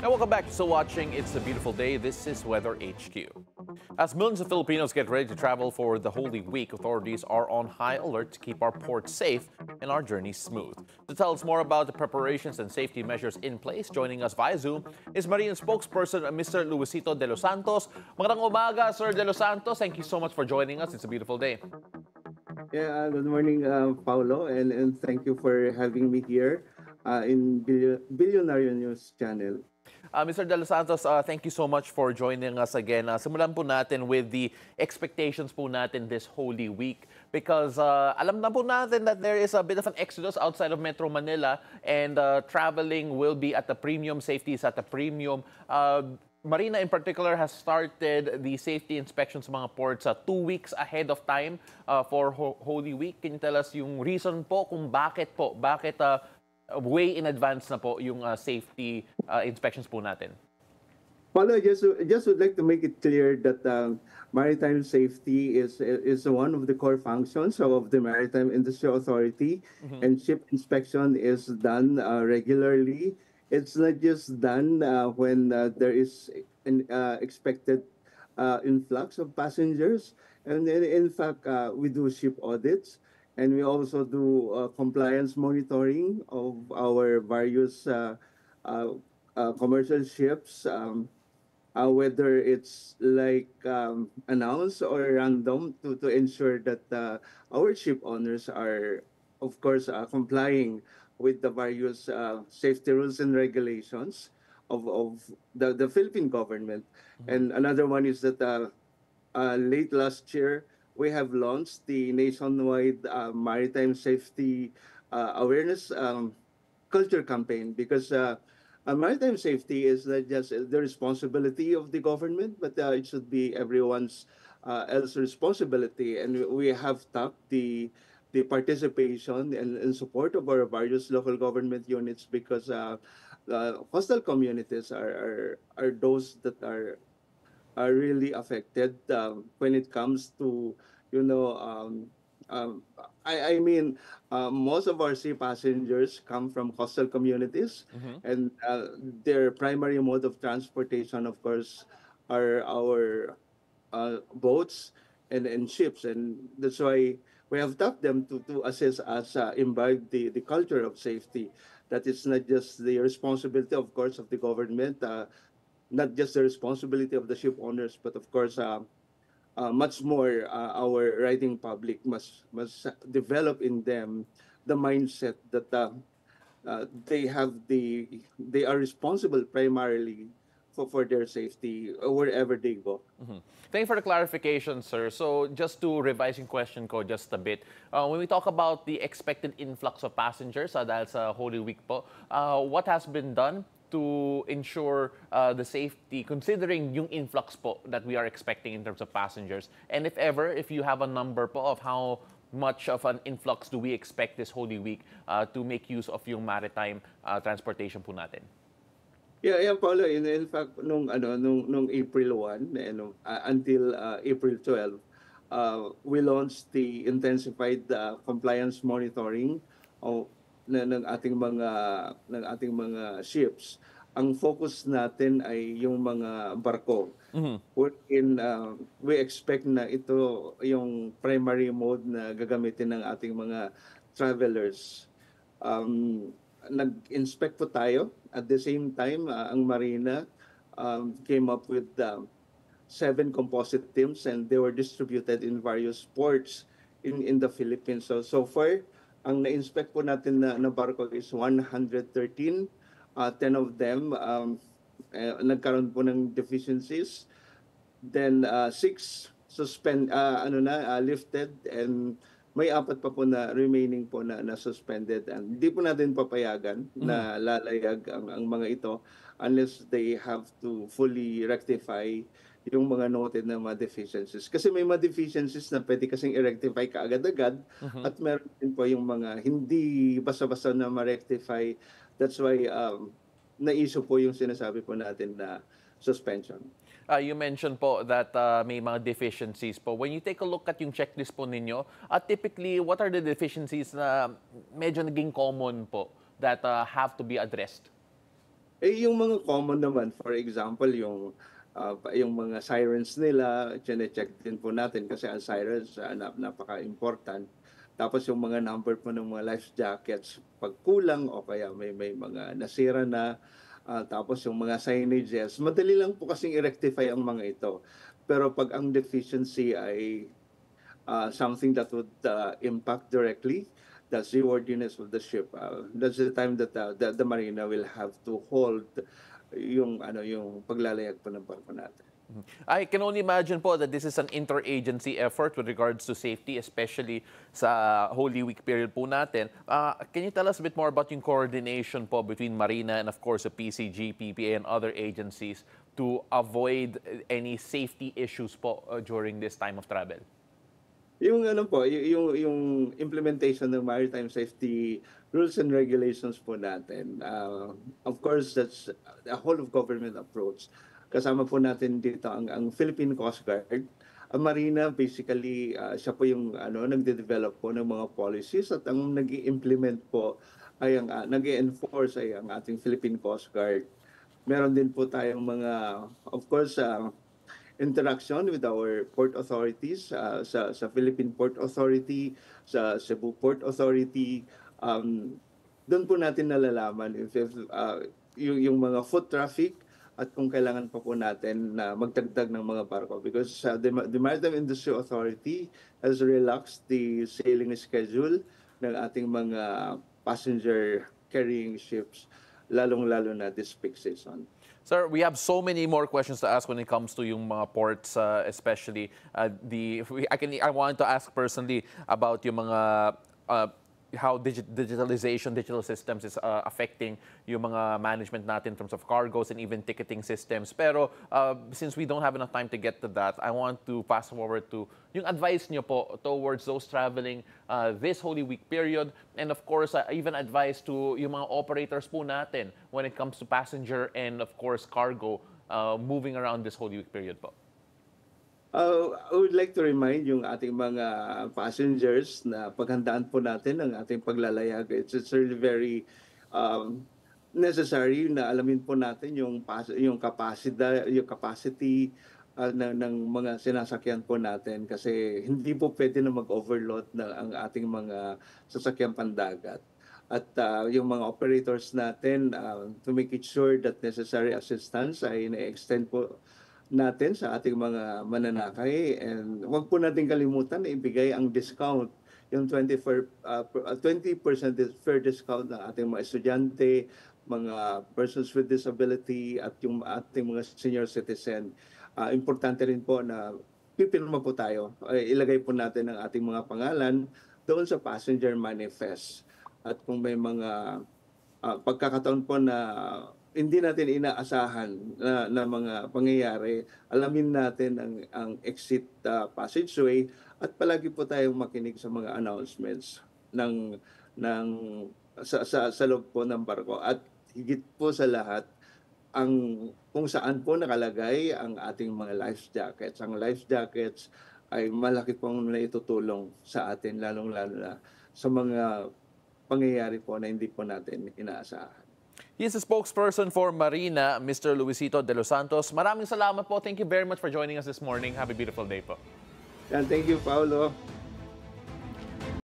And welcome back to watching It's a Beautiful Day. This is Weather HQ. As millions of Filipinos get ready to travel for the Holy Week, authorities are on high alert to keep our ports safe and our journeys smooth. To tell us more about the preparations and safety measures in place, joining us via Zoom is Marine spokesperson Mr. Luisito de los Santos. Magandang umaga, Sir de los Santos. Thank you so much for joining us. It's a beautiful day. Yeah, good morning, Paulo, and thank you for having me here in Billionaire News Channel. Mr. De Los Santos, thank you so much for joining us again. Simulan po natin with the expectations po natin this Holy Week because alam na po natin that there is a bit of an exodus outside of Metro Manila and traveling will be at the premium, safety is at the premium. Marina in particular has started the safety inspections sa mga ports 2 weeks ahead of time for Holy Week. Can you tell us yung reason po kung bakit way in advance na po yung safety inspections po natin? Well, I just would like to make it clear that maritime safety is one of the core functions of the Maritime Industry Authority, and ship inspection is done regularly. It's not just done when there is an expected influx of passengers, and in fact, we do ship audits. And we also do compliance monitoring of our various commercial ships, whether it's like announced or random, to ensure that our ship owners are, of course, complying with the various safety rules and regulations of the Philippine government. And another one is that late last year, we have launched the nationwide maritime safety awareness culture campaign because maritime safety is not just the responsibility of the government, but it should be everyone's else responsibility. And we have tapped the participation and support of our various local government units because coastal communities are those that are really affected when it comes to, I mean, most of our sea passengers come from coastal communities, and their primary mode of transportation, of course, are our boats and ships, and that's why we have tapped them to assist us imbibe the culture of safety. That is not just the responsibility, of course, of the government, not just the responsibility of the ship owners, but of course, much more our riding public must develop in them the mindset that they are responsible primarily for their safety wherever they go. Thank you for the clarification, sir. So just to revise yung question ko just a bit, when we talk about the expected influx of passengers dahil sa Holy Week po, what has been done to ensure the safety, considering yung influx po that we are expecting in terms of passengers? And if ever, if you have a number po of how much of an influx do we expect this Holy Week to make use of yung maritime transportation po natin? Yeah, Paulo. In fact, nung April 1 until April 12, we launched the intensified compliance monitoring ng ating mga ships. Ang focus natin ay yung mga barko. Wherein we expect na ito yung primary mode na gagamitin ng ating mga travelers. Nag-inspect po tayo. At the same time, ang Marina came up with 7 composite teams, and they were distributed in various ports in the Philippines. So far, ang na-inspect po natin na barko is 113. 10 of them nagkaroon po ng deficiencies. Then 6 lifted, and may 4 pa po na remaining po na suspended. And hindi po natin papayagan na lalayag ang mga ito unless they have to fully rectify yung mga noted na mga deficiencies. Kasi may mga deficiencies na pwede kasing i-rectify kaagad-agad, at meron din po yung mga hindi basta-basta na ma-rectify. That's why na-issue po yung sinasabi po natin na suspension. You mentioned po that may mga deficiencies po. When you take a look at yung checklist po ninyo, typically, what are the deficiencies na medyo naging common po that have to be addressed? Yung mga common naman, for example, yung mga sirens nila, chine-check din po natin kasi ang sirens, napaka-important. Tapos yung mga number po ng mga life jackets, pag kulang o kaya may mga nasira na, tapos yung mga signages, madali lang po kasing i-rectify ang mga ito. Pero pag ang deficiency ay something that would impact directly the seaworthiness of the ship. That's the time that the marina will have to hold yung paglalayag po ng barko natin. I can only imagine po that this is an interagency effort with regards to safety, especially sa Holy Week period po natin. Can you tell us a bit more about yung coordination po between Marina and of course the PCG, PPA and other agencies to avoid any safety issues po during this time of travel? Yung ano po, yung implementation ng maritime safety rules and regulations po natin. Of course, that's a whole of government approach. Kasama po natin dito ang Philippine Coast Guard. Ang Marina, basically, siya po yung nagde-develop po ng mga policies at ang nag-i-implement po ay nag-i-enforce ay ang ating Philippine Coast Guard. Meron din po tayong mga, of course, interaction with our port authorities, sa Philippine Port Authority, sa Cebu Port Authority. Doon po natin nalalaman if yung mga foot traffic at kung kailangan pa po natin na magdagdag ng mga barko because the Maritime Industry Authority has relaxed the sailing schedule ng ating mga passenger carrying ships, lalong-lalo na this peak season. Sir, we have so many more questions to ask when it comes to yung mga ports, especially I want to ask personally about yung mga how digital systems is affecting yung mga management natin in terms of cargoes and even ticketing systems. Pero since we don't have enough time to get to that, I want to pass forward to yung advice niyo po towards those traveling this Holy Week period and of course even advice to yung mga operators po natin when it comes to passenger and of course cargo moving around this Holy Week period po. I would like to remind yung ating mga passengers na paghandaan po natin ang ating paglalayag. It's really very necessary na alamin po natin yung capacity ng mga sinasakyan po natin kasi hindi po pwede na mag-overload ang ating mga sasakyan pandagat. At yung mga operators natin to make it sure that necessary assistance ay na-extend po natin sa ating mga mananakay and huwag po natin kalimutan na ibigay ang discount yung 20% fair discount ng ating mga estudyante, mga persons with disability at yung ating mga senior citizen. Importante rin po na pipirma po tayo. Ilagay po natin ang ating mga pangalan doon sa passenger manifest. At kung may mga pagkakataon po na hindi natin inaasahan na mga pangyayari, alamin natin ang exit passageway at palagi po tayong makinig sa mga announcements sa loob po ng barko at higit po sa lahat kung saan po nakalagay ang ating mga life jackets. Ang life jackets ay malaki pong naitutulong sa atin lalong-lalo na sa mga pangyayari po na hindi po natin inaasahan. He is the spokesperson for Marina, Mr. Luisito De Los Santos. Maraming salamat po. Thank you very much for joining us this morning. Have a beautiful day po. And thank you, Paulo.